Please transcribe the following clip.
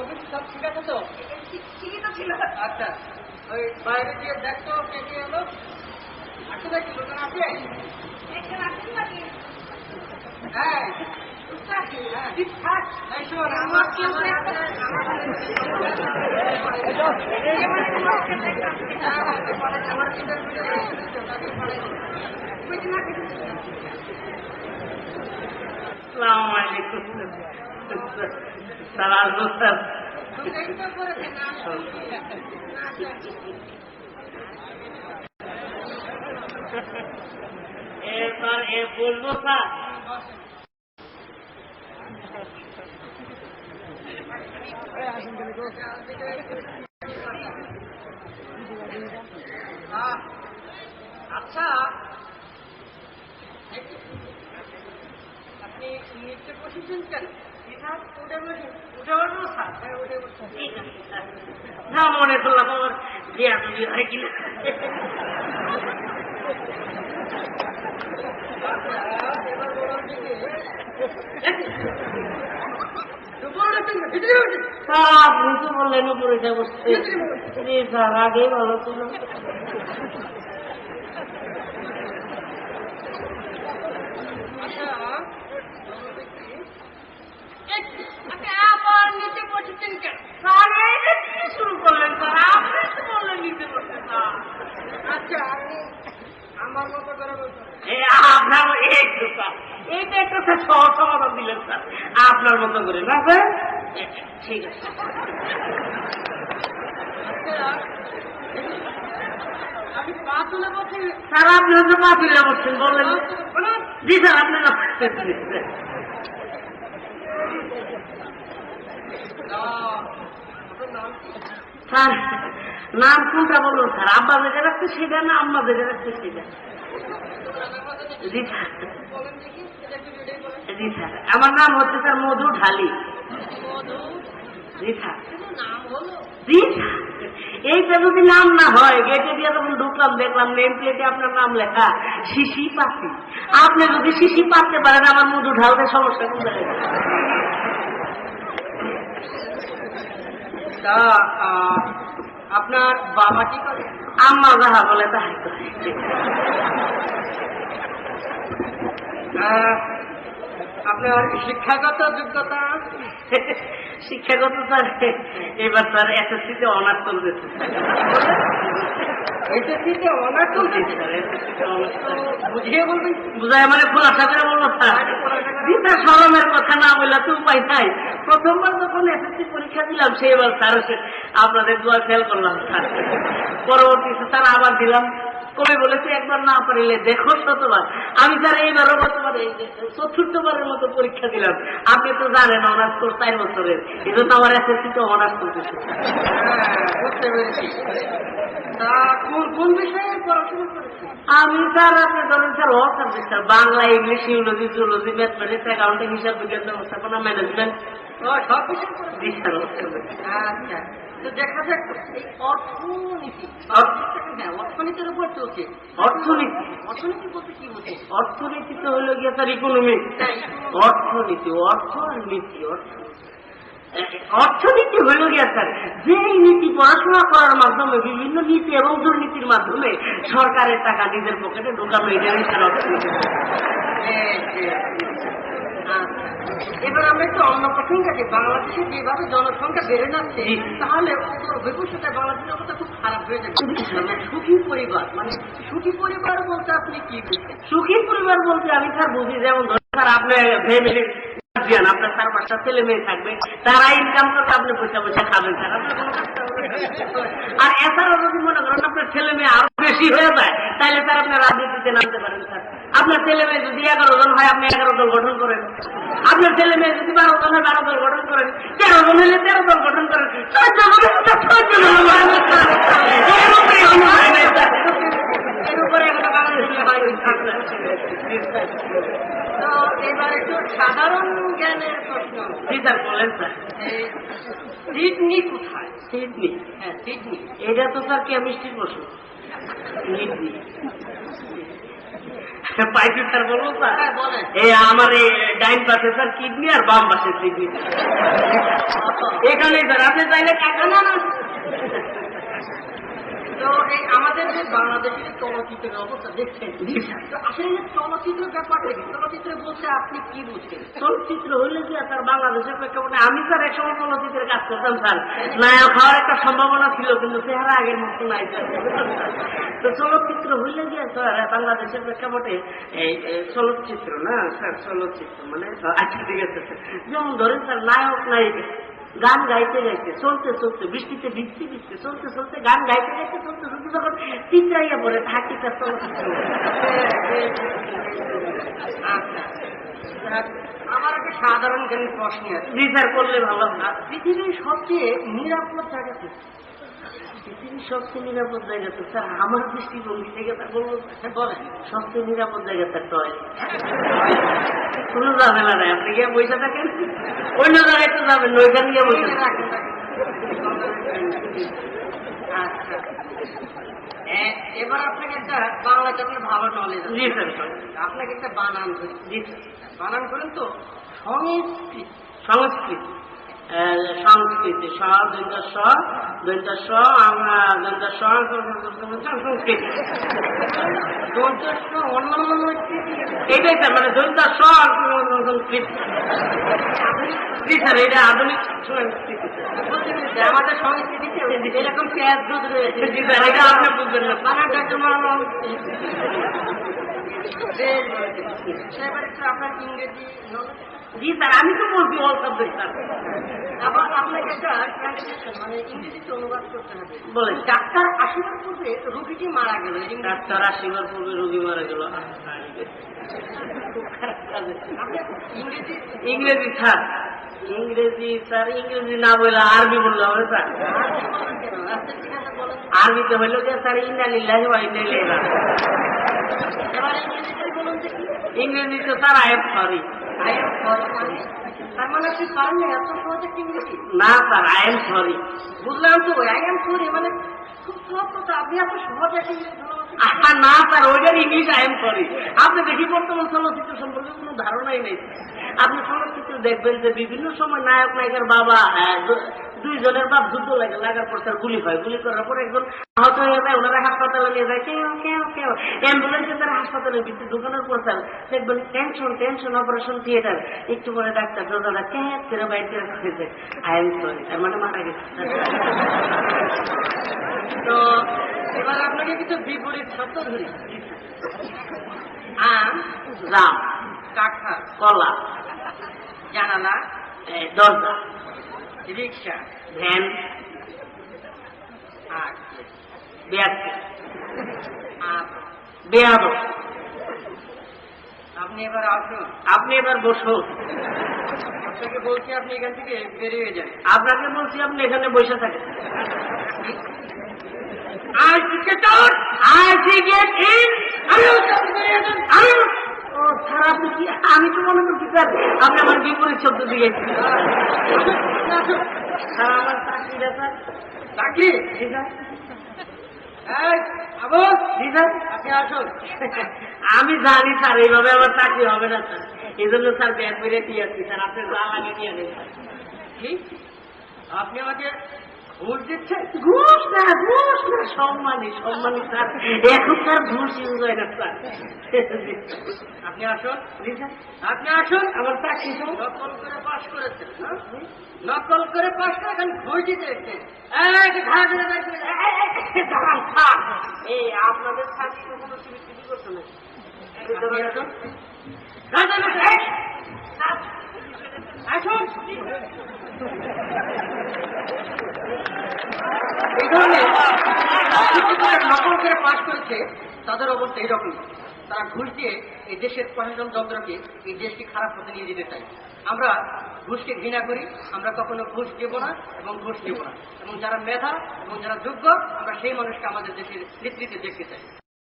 Office সব ঠিক আছে তো? ঠিকই তো ছিল। আচ্ছা, ওই বাইরে গিয়ে দেখতো কে কে এলো। আসে দেখি লোকজন আছে। একজন আসেন নাকি? হ্যাঁ, স্যার আসবো স্যার। স্যার এ বলবো স্যার। আচ্ছা, আপনি নিচে বসেছেন কেন? না মনে করলাম আমার বিয়া তুমি হয় কিনা। আপনি তো বললেন উপরে বসতে। স্যার আগেই ভালো ছিল। আবার নিচে বসেছেন কেন? শুরু করলেন স্যার, আপনি তো বললেন নিচে বসতে। আচ্ছা, আমার মতো করে বলছেন। আপনার একটু স্যার, এইটা একটা সহজ সমাধান দিলেন স্যার, আপনার মতো করে না স্যার? ঠিক আছে আমি পা তুলে বলছি। স্যার, আপনি হয়তো পা তুলে বলছেন বললেন। জি স্যার, আপনি স্যার নাম কোনটা বলুন স্যার? আব্বা যেটা রাখছে সেটা না আম্মা যেটা রাখছে সেটা? জি স্যার। জি স্যার, আমার নাম হচ্ছে স্যার মধু ঢালি। জি স্যার। জি স্যার, এইটা যদি নাম না হয়, গেটে দিয়ে যখন ঢুকলাম দেখলাম নেম প্লেটে আপনার নাম লেখা শিশি পাতি। আপনি যদি শিশি পাততে পারেন আমার মধু ঢালতে সমস্যা কোথায়? তা আপনার বাবা কি করে? আম্মা যাহা বলে তাহাই করে। আপনার শিক্ষাগত যোগ্যতা? শিক্ষাগত স্যার এবার স্যার এসএসসিতে অনার্স চলতেছে। এসএসসিতে অনার্স চলতেছে? বুঝিয়ে বলবেন? বুঝায় মানে খোলাসা করে বলবো স্যার? দিতা শরমের কথা না বললে তো উপায় নাই। প্রথমবার যখন এসএসসি পরীক্ষা দিলাম সেইবার স্যার আপনাদের দোয়া ফেল করলাম স্যার। পরবর্তীতে স্যার আবার দিলাম। কবি বলেছে একবার না পারিলে দেখো শতবার। আমি স্যার এইবারও গতবারে ৪র্থবারের মতো পরীক্ষা দিলাম। আপনি তো জানেন অনার্স কোর্স ৪ বছরের, এই জন্য আমার এসএসসিতে অনার্স করতেছে। বুঝতে পেরেছি। তা কোন বিষয়ে পড়াশোনা করেছেন? আমি স্যার আপনি ধরেন sir all subject sir, Bangla, English, ইউলজি, zoology, mathematics, accounting, হিসাব বিজ্ঞান, ব্যবস্থাপনা, ম্যানেজমেন্ট। সব বিষয় জি স্যার। আচ্ছা, তো দেখা যাক এই অর্থনীতি। হ্যাঁ, অর্থনীতির উপর চলছে। অর্থনীতি? অর্থনীতি বলতে কি বোঝে? অর্থনীতি তো হলো গিয়ে স্যার ইকোনমিক। অর্থনীতি, অর্থ আর নীতি। অর্থনীতি হইল গিয়া স্যার যেই নীতি পড়াশোনা করার মাধ্যমে বিভিন্ন নীতি এবং দুর্নীতির মাধ্যমে সরকারের টাকা নিজের পকেটে ঢোকানো, এটাই স্যার অর্থনীতি। এবার আমরা একটু অন্য প্রসঙ্গে আছি। বাংলাদেশে যেভাবে জনসংখ্যা বেড়ে যাচ্ছে, তাহলে ভবিষ্যতে বাংলাদেশের অবস্থা খুব খারাপ হয়ে যাবে। সুখী পরিবার মানে সুখী পরিবার বলতে আপনি কি বুঝছেন? সুখী পরিবার বলতে আমি স্যার বুঝি যেমন স্যার আপনার ফ্যামিলি আপনার 4-5টা ছেলে মেয়ে থাকবে, তারা ইনকাম করতে আপনি পয়সা পয়সা খাবেন স্যার। আর এছাড়াও যদি মনে করেন আপনার ছেলে মেয়ে আরো বেশি হয়ে যায়, তাহলে স্যার আপনার রাজনীতিতে নামতে পারেন স্যার। আপনার ছেলে মেয়ে যদি 11 জন হয়, আপনি 11 দল গঠন করেন। আপনার ছেলে মেয়ে যদি 12 জন হয়, 12 দল গঠন করেন। 13 জন হলে 13 দল গঠন করেন। 14 জন হলে 14 জন এর উপরে একটা বাংলাদেশের বাইরে থাকবে। তো এবার একটু সাধারণ জ্ঞানের প্রশ্ন। জি স্যার, বলেন স্যার। সিডনি কোথায়? সিডনি? হ্যাঁ, সিডনি। এটা তো স্যার কেমিস্ট্রির প্রশ্ন। সিডনি পাইছি স্যার, বলবো স্যার? হ্যাঁ, বলেন। এই আমার এই ডাইন পাশে স্যার কিডনি আর বাম পাশে সিডনি। এখানেই স্যার আপনি চাইলে টাকা না না তো এই আমাদের যে বাংলাদেশের চলচ্চিত্রের অবস্থা দেখছেন তো আসলে যে চলচ্চিত্রের ব্যাপারটা কি চলচ্চিত্রে বলতে আপনি কি বুঝছেন চলচ্চিত্র হইলে কি স্যার বাংলাদেশের প্রেক্ষাপটে আমি স্যার একসময় চলচ্চিত্রের কাজ করতাম স্যার নায়ক হওয়ার একটা সম্ভাবনা ছিল কিন্তু চেহারা আগের মতো নাই স্যার তো চলচ্চিত্র হইলে গিয়ে স্যার বাংলাদেশের প্রেক্ষাপটে এই চলচ্চিত্র না স্যার চলচ্চিত্র মানে আচ্ছা ঠিক আছে স্যার যেমন ধরেন স্যার নায়ক নায়িকা গান গাইতে গাইতে চলতে চলতে বৃষ্টিতে ভিজতে ভিজতে চলতে চলতে গান গাইতে গাইতে চলতে চলতে যখন চিত্রাইয়া পড়ে থাকি তার চলচ্চিত্র আমার একটা সাধারণ জ্ঞানের প্রশ্ন আছে বিচার করলে ভালো না পৃথিবীর সবচেয়ে নিরাপদ জায়গা কি পৃথিবীর সবচেয়ে নিরাপদ জায়গা তো স্যার আমার দৃষ্টিভঙ্গি থেকে তা বলবো বলেন সবচেয়ে নিরাপদ জায়গা তার টয়লেট কোনো ঝামেলা নাই আপনি গিয়ে বসে থাকেন অন্য জায়গায় তো যাবেন ওইখানে গিয়ে বসে থাকেন। আচ্ছা এবার আপনাকে একটা বাংলাতে আপনার ভালো নলেজ জি স্যার আপনাকে একটা বানান ধরি জি স্যার বানান করেন তো সংস্কৃতি সংস্কৃতি সংস্কৃতি সংস্কৃতি অন্যান্য এটাই স্যার মানে দৈন্ত সংস্কৃতি জি স্যার এটা আধুনিক সংস্কৃতি আমাদের সংস্কৃতিতে এরকম পেঁয়াজ দুধ রয়েছে জি স্যার এটা আপনি বুঝবেন না বানানটা একটু মানলাম এবার একটু আপনার ইংরেজি knowledge জি স্যার আমি তো বলছি অল সাবজেক্ট স্যার আবার আপনাকে একটা ট্রান্সলেশন মানে ইংরেজিতে অনুবাদ করতে হবে বলেন ডাক্তার আশীর্বাদ পূর্বে রোগীটি মারা গেল ডাক্তার আসিবার পূর্বে রোগী মারা গেল ইংরেজি ইংরেজি স্যার ইংরেজি স্যার ইংরেজি না বললে আরবি বললে হবে স্যার আচ্ছা ঠিক আছে বলেন আরবিতে হইল যে স্যার ইন্নালিল্লাহি ওয়া ইন্না ইলাইহি রাজিউন এবার ইংরেজিতে বলুন যে কি ইংরেজিতে sir I am sorry I am sorry তার মানে আপনি পারেন না এত সহজ একটা ইংরেজি না স্যার আই এম সরি বুঝলাম তো আই এম সরি মানে খুব সহজ কথা আপনি এত সহজ একটা ইংরেজি না স্যার ওইটার ইংলিশ আই এম সরি আপনি দেখি বর্তমান চলচ্চিত্র সম্পর্কে কোনো ধারণাই নেই আপনি চলচ্চিত্র দেখবেন যে বিভিন্ন সময় নায়ক নায়িকার বাবা দুইজনের বাপ যুদ্ধ লাগার পর তার গুলি হয় গুলি করার পর একজন আহত হয়ে যায় ওনারা হাসপাতালে নিয়ে যায় কেউ কেউ কেউ অ্যাম্বুলেন্সে তারা হাসপাতালের ভিতরে ঢুকানোর পর স্যার দেখবেন টেনশন টেনশন অপারেশন থিয়েটার একটু পরে ডাক্তার দাদা ক্যাঁ করে বাইরে হয়েছে আই এম সরি তার মানে মারা গেছে তো এবার আপনাকে কিছু বিপরীত শব্দ ধরি আম রাম কাঁঠাল কলা জানালা দরজা রিক্সা ভ্যান আর ব্যাগ আর বেয়াদ আপনি এবার আসুন আপনি এবার বসুন আপনাকে বলছি আপনি এখান থেকে বেরিয়ে যান আপনাকে বলছি আপনি এখানে বসে থাকেন I ticket out I get in ও স্যার আপনি কি আমি তো মনে করছি স্যার আপনি আমার বিপরীত শব্দ দিয়ে স্যার আমার চাকরিটা স্যার চাকরি জি স্যার এই আবু জি স্যার আপনি আসুন আমি জানি স্যার এইভাবে আমার চাকরি হবে না স্যার এই জন্য স্যার ব্যাগ বেরিয়ে দিয়ে আসছি স্যার আপনি যা লাগে নিয়ে নেন কি আপনি আমাকে ঘুষ দিচ্ছেন ঘুষ না সম্মানী স্যার এখন স্যার ঘুষ ইউজ হয় না স্যার আপনি আসুন জি স্যার আপনি আসুন আমার চাকরি তো নকল করে পাশ করেছেন হ্যাঁ? নকল করে পাশ করে এখন ঘুষ দিতে এসেছেন দাঁড়ান স্যার এই আপনাদের চাকরি তো কোনো চিঠি করতে না আপনি আসুন আসুন এই ধরনের নকল করে পাশ করেছে তাদের অবস্থা এইরকম তারা ঘুষ দিয়ে এই দেশের প্রশাসন যন্ত্রকে এই দেশকে খারাপ পথে নিয়ে যেতে চায় আমরা ঘুষকে ঘৃণা করি আমরা কখনো ঘুষ দেব না এবং ঘুষ নেব না এবং যারা মেধা এবং যারা যোগ্য আমরা সেই মানুষকে আমাদের দেশের নেতৃত্বে দেখতে চাই